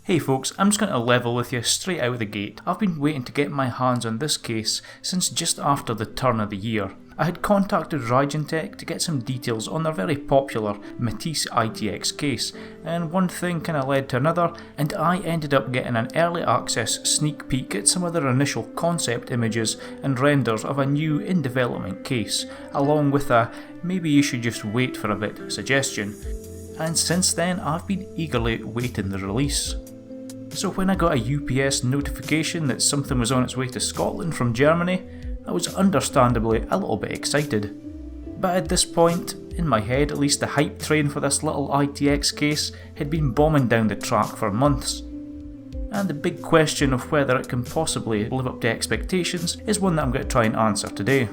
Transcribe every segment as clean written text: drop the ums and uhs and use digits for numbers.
Hey folks, I'm just going to level with you straight out of the gate. I've been waiting to get my hands on this case since just after the turn of the year. I had contacted Raijintek to get some details on their very popular Mini-ITX case, and one thing kinda led to another, and I ended up getting an early access sneak peek at some of their initial concept images and renders of a new in development case, along with a maybe you should just wait for a bit suggestion. And since then I've been eagerly waiting the release. So when I got a UPS notification that something was on its way to Scotland from Germany, I was understandably a little bit excited. But at this point, in my head at least, the hype train for this little ITX case had been bombing down the track for months. And the big question of whether it can possibly live up to expectations is one that I'm going to try and answer today.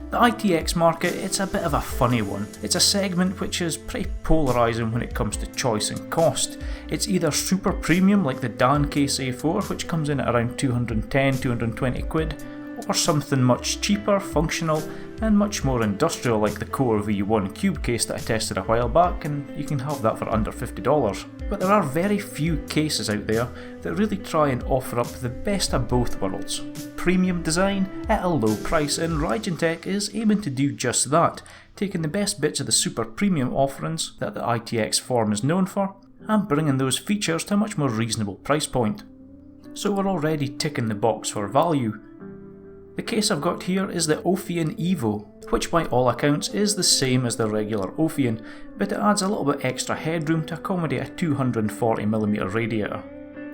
The ITX market, it's a bit of a funny one. It's a segment which is pretty polarising when it comes to choice and cost. It's either super premium like the Dan Case A4, which comes in at around 210-220 quid, or something much cheaper, functional, and much more industrial like the Core V1 Cube case that I tested a while back, and you can have that for under $50. But there are very few cases out there that really try and offer up the best of both worlds. Premium design at a low price, and Raijintek is aiming to do just that, taking the best bits of the super premium offerings that the ITX form is known for, and bringing those features to a much more reasonable price point. So we're already ticking the box for value. The case I've got here is the Ophion Evo, which by all accounts is the same as the regular Ophion, but it adds a little bit extra headroom to accommodate a 240mm radiator.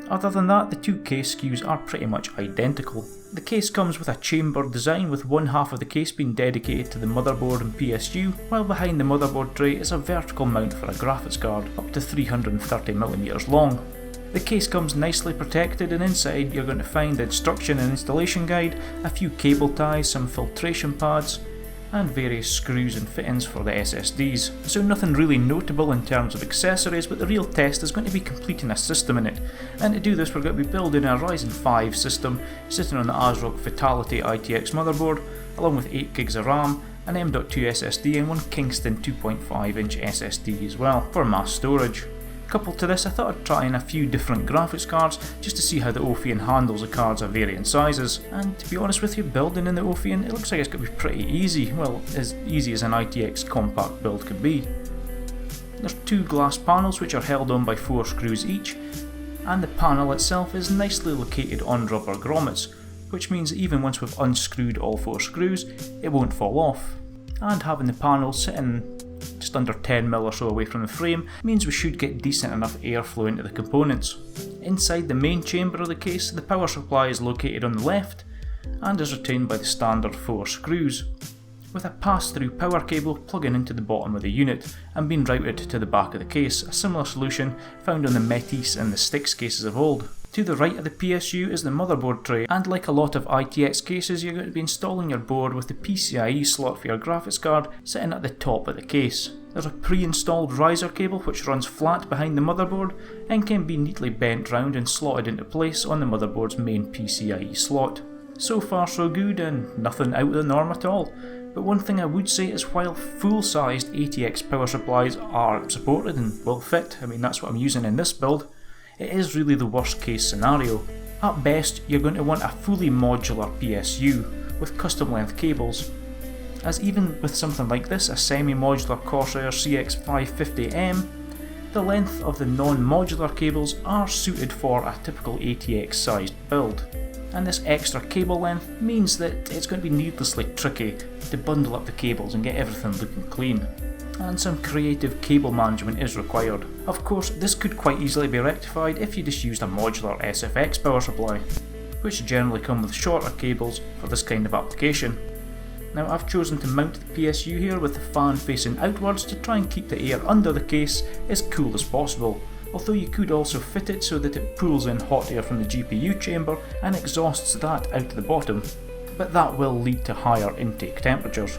Other than that, the two case SKUs are pretty much identical. The case comes with a chambered design, with one half of the case being dedicated to the motherboard and PSU, while behind the motherboard tray is a vertical mount for a graphics card, up to 330mm long. The case comes nicely protected, and inside you're going to find the instruction and installation guide, a few cable ties, some filtration pads, and various screws and fittings for the SSDs. So nothing really notable in terms of accessories, but the real test is going to be completing a system in it. And to do this we're going to be building a Ryzen 5 system sitting on the ASRock Fatality ITX motherboard, along with 8GB of RAM, an M.2 SSD and one Kingston 2.5-inch SSD as well for mass storage. Coupled to this, I thought I'd try in a few different graphics cards just to see how the Ophion handles the cards of varying sizes, and to be honest with you, building in the Ophion, it looks like it's going to be pretty easy, well, as easy as an ITX compact build could be. There's two glass panels which are held on by 4 screws each, and the panel itself is nicely located on rubber grommets, which means that even once we've unscrewed all 4 screws, it won't fall off. And having the panel sitting just under 10mm or so away from the frame means we should get decent enough airflow into the components. Inside the main chamber of the case, the power supply is located on the left and is retained by the standard 4 screws, with a pass-through power cable plugging into the bottom of the unit and being routed to the back of the case, a similar solution found on the Metis and the Styx cases of old. To the right of the PSU is the motherboard tray, and like a lot of ITX cases, you're going to be installing your board with the PCIe slot for your graphics card sitting at the top of the case. There's a pre-installed riser cable which runs flat behind the motherboard and can be neatly bent round and slotted into place on the motherboard's main PCIe slot. So far so good, and nothing out of the norm at all. But one thing I would say is, while full-sized ATX power supplies are supported and will fit, I mean that's what I'm using in this build, it is really the worst case scenario. At best, you're going to want a fully modular PSU with custom length cables, as even with something like this, a semi-modular Corsair CX550M, the length of the non-modular cables are suited for a typical ATX sized build. And this extra cable length means that it's going to be needlessly tricky to bundle up the cables and get everything looking clean, and some creative cable management is required. Of course, this could quite easily be rectified if you just used a modular SFX power supply, which generally come with shorter cables for this kind of application. Now I've chosen to mount the PSU here with the fan facing outwards to try and keep the air under the case as cool as possible, although you could also fit it so that it pulls in hot air from the GPU chamber and exhausts that out to the bottom, but that will lead to higher intake temperatures.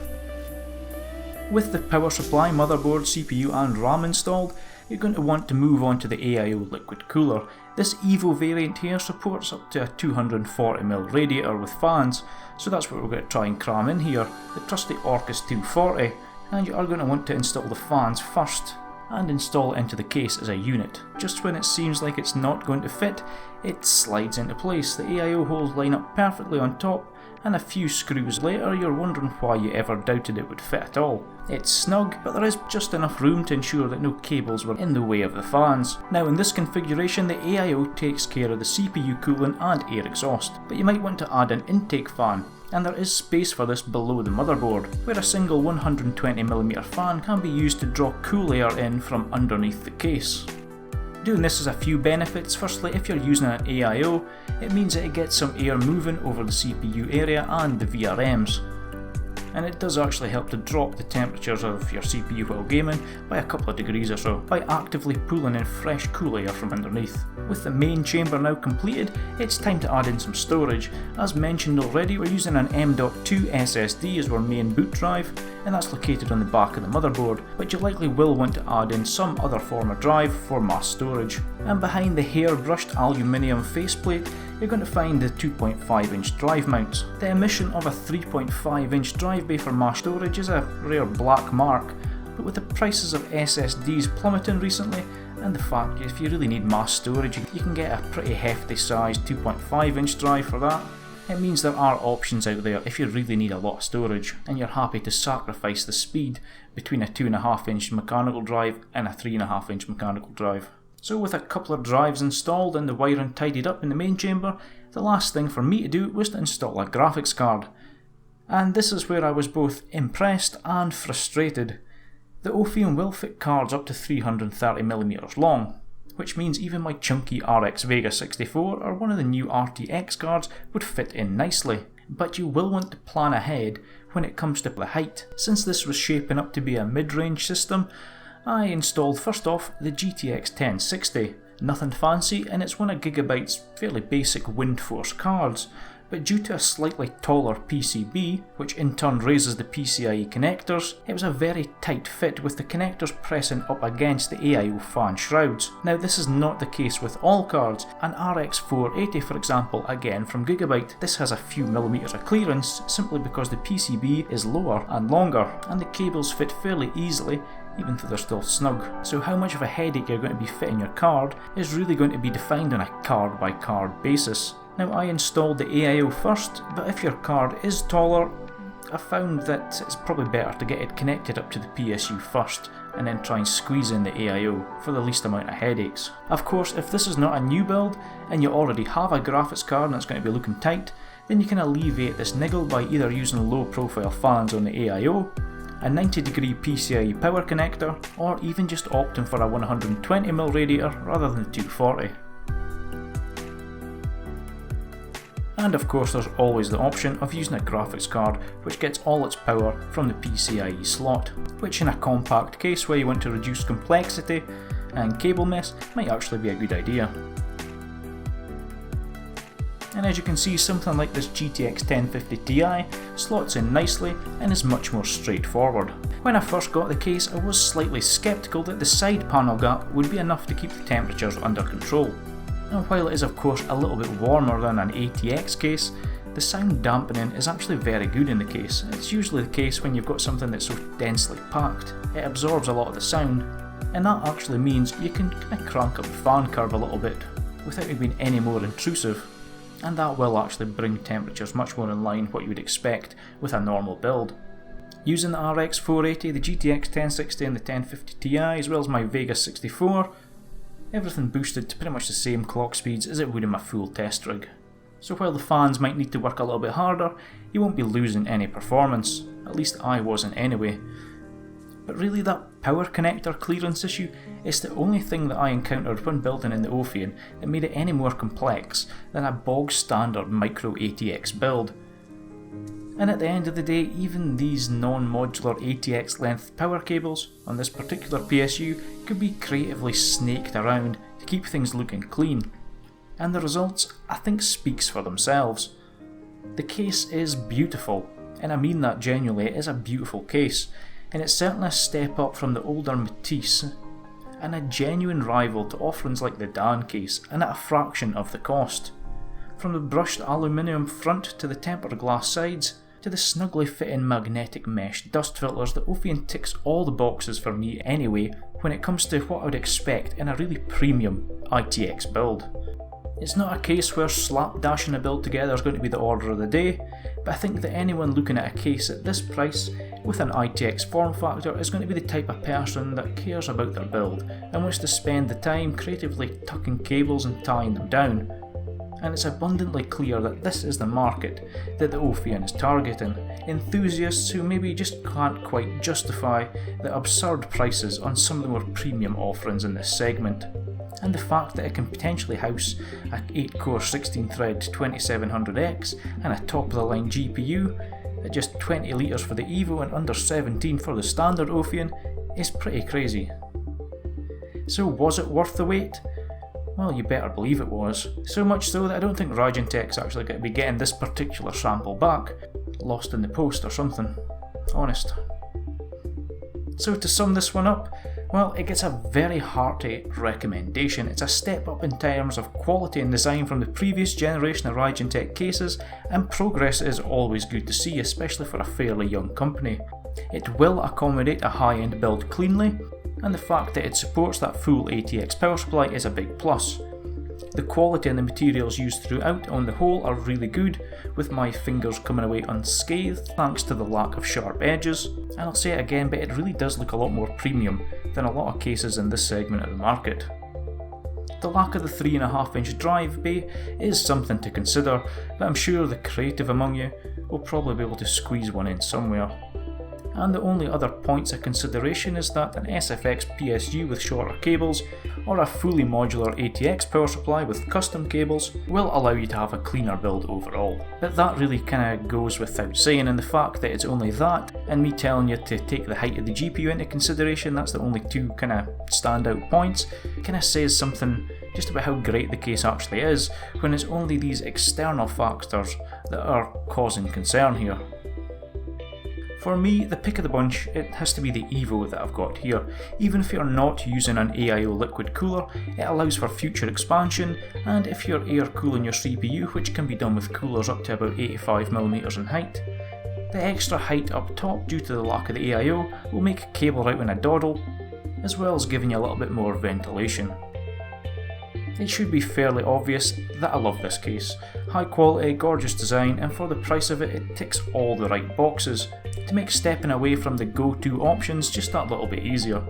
With the power supply, motherboard, CPU and RAM installed, you're going to want to move on to the AIO liquid cooler. This Evo variant here supports up to a 240mm radiator with fans, so that's what we're going to try and cram in here, the trusty Orcus 240, and you are going to want to install the fans first, and install it into the case as a unit. Just when it seems like it's not going to fit, it slides into place. The AIO holes line up perfectly on top, and a few screws later you're wondering why you ever doubted it would fit at all. It's snug, but there is just enough room to ensure that no cables were in the way of the fans. Now in this configuration the AIO takes care of the CPU coolant and air exhaust, but you might want to add an intake fan, and there is space for this below the motherboard, where a single 120mm fan can be used to draw cool air in from underneath the case. Doing this has a few benefits. Firstly, if you're using an AIO, it means that it gets some air moving over the CPU area and the VRMs. And it does actually help to drop the temperatures of your CPU while gaming by a couple of degrees or so, by actively pulling in fresh cool air from underneath. With the main chamber now completed, it's time to add in some storage. As mentioned already, we're using an M.2 SSD as our main boot drive, and that's located on the back of the motherboard, but you likely will want to add in some other form of drive for mass storage. And behind the hair-brushed aluminium faceplate, you're going to find the 2.5-inch drive mounts. The omission of a 3.5-inch drive bay for mass storage is a rare black mark, but with the prices of SSDs plummeting recently, and the fact that if you really need mass storage you can get a pretty hefty sized 2.5-inch drive for that, it means there are options out there if you really need a lot of storage, and you're happy to sacrifice the speed between a 2.5-inch mechanical drive and a 3.5-inch mechanical drive. So with a couple of drives installed and the wiring tidied up in the main chamber, the last thing for me to do was to install a graphics card. And this is where I was both impressed and frustrated. The Ophion will fit cards up to 330mm long, which means even my chunky RX Vega 64 or one of the new RTX cards would fit in nicely. But you will want to plan ahead when it comes to the height. Since this was shaping up to be a mid-range system, I installed first off the GTX 1060. Nothing fancy, and it's one of Gigabyte's fairly basic Windforce cards, but due to a slightly taller PCB, which in turn raises the PCIe connectors, it was a very tight fit with the connectors pressing up against the AIO fan shrouds. Now this is not the case with all cards. An RX 480 for example, again from Gigabyte, this has a few millimeters of clearance simply because the PCB is lower and longer, and the cables fit fairly easily even though they're still snug. So how much of a headache you're going to be fitting your card is really going to be defined on a card by card basis. Now I installed the AIO first, but if your card is taller, I found that it's probably better to get it connected up to the PSU first and then try and squeeze in the AIO for the least amount of headaches. Of course, if this is not a new build and you already have a graphics card and it's going to be looking tight, then you can alleviate this niggle by either using low profile fans on the AIO, a 90° PCIe power connector, or even just opting for a 120mm radiator rather than the 240. And of course there's always the option of using a graphics card which gets all its power from the PCIe slot, which in a compact case where you want to reduce complexity and cable mess might actually be a good idea. And as you can see, something like this GTX 1050 Ti slots in nicely and is much more straightforward. When I first got the case I was slightly sceptical that the side panel gap would be enough to keep the temperatures under control. And while it is of course a little bit warmer than an ATX case, the sound dampening is actually very good in the case. It's usually the case when you've got something that's so densely packed. It absorbs a lot of the sound, and that actually means you can kind of crank up the fan curve a little bit without it being any more intrusive. And that will actually bring temperatures much more in line with what you would expect with a normal build. Using the RX 480, the GTX 1060 and the 1050 Ti as well as my Vega 64, everything boosted to pretty much the same clock speeds as it would in my full test rig. So while the fans might need to work a little bit harder, you won't be losing any performance, at least I wasn't anyway. But really that power connector clearance issue is the only thing that I encountered when building in the Ophion that made it any more complex than a bog standard micro ATX build. And at the end of the day, even these non-modular ATX length power cables on this particular PSU could be creatively snaked around to keep things looking clean. And the results, I think, speaks for themselves. The case is beautiful, and I mean that genuinely, it is a beautiful case, and it's certainly a step up from the older Matisse, and a genuine rival to offerings like the Dan case, and at a fraction of the cost. From the brushed aluminium front to the tempered glass sides, to the snugly fitting magnetic mesh dust filters, the Ophion ticks all the boxes for me anyway when it comes to what I would expect in a really premium ITX build. It's not a case where slapdashing a build together is going to be the order of the day, but I think that anyone looking at a case at this price with an ITX form factor is going to be the type of person that cares about their build and wants to spend the time creatively tucking cables and tying them down. And it's abundantly clear that this is the market that the Ophion is targeting, enthusiasts who maybe just can't quite justify the absurd prices on some of the more premium offerings in this segment. And the fact that it can potentially house a 8-core 16-thread 2700X and a top-of-the-line GPU at just 20 litres for the Evo and under 17 for the standard Ophion is pretty crazy. So was it worth the wait? Well, you better believe it was. So much so that I don't think Raijintek's actually going to be getting this particular sample back. Lost in the post or something. Honest. So to sum this one up, well, it gets a very hearty recommendation. It's a step up in terms of quality and design from the previous generation of Raijintek cases, and progress is always good to see, especially for a fairly young company. It will accommodate a high-end build cleanly, and the fact that it supports that full ATX power supply is a big plus. The quality and the materials used throughout on the whole are really good, with my fingers coming away unscathed thanks to the lack of sharp edges, and I'll say it again, but it really does look a lot more premium than a lot of cases in this segment of the market. The lack of the 3.5-inch drive bay is something to consider, but I'm sure the creative among you will probably be able to squeeze one in somewhere. And the only other points of consideration is that an SFX PSU with shorter cables, or a fully modular ATX power supply with custom cables, will allow you to have a cleaner build overall. But that really kinda goes without saying, and the fact that it's only that, and me telling you to take the height of the GPU into consideration, that's the only two kinda standout points, kinda says something just about how great the case actually is, when it's only these external factors that are causing concern here. For me, the pick of the bunch, it has to be the Evo that I've got here. Even if you're not using an AIO liquid cooler, it allows for future expansion, and if you're air cooling your CPU, which can be done with coolers up to about 85mm in height, the extra height up top due to the lack of the AIO will make cable routing a doddle, as well as giving you a little bit more ventilation. It should be fairly obvious that I love this case. High quality, gorgeous design, and for the price of it, it ticks all the right boxes to make stepping away from the go-to options just that little bit easier.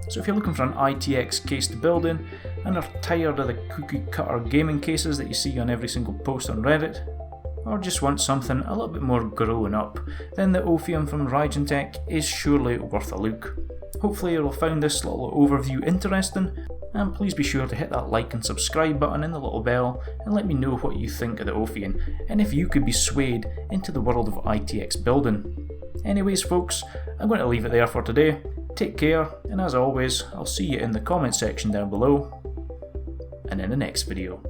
So if you're looking for an ITX case to build in, and are tired of the cookie cutter gaming cases that you see on every single post on Reddit, or just want something a little bit more grown up, then the Ophion from Raijintek is surely worth a look. Hopefully you'll have found this little overview interesting, and please be sure to hit that like and subscribe button and the little bell and let me know what you think of the Ophion and if you could be swayed into the world of ITX building. Anyways folks, I'm going to leave it there for today. Take care, and as always, I'll see you in the comment section down below and in the next video.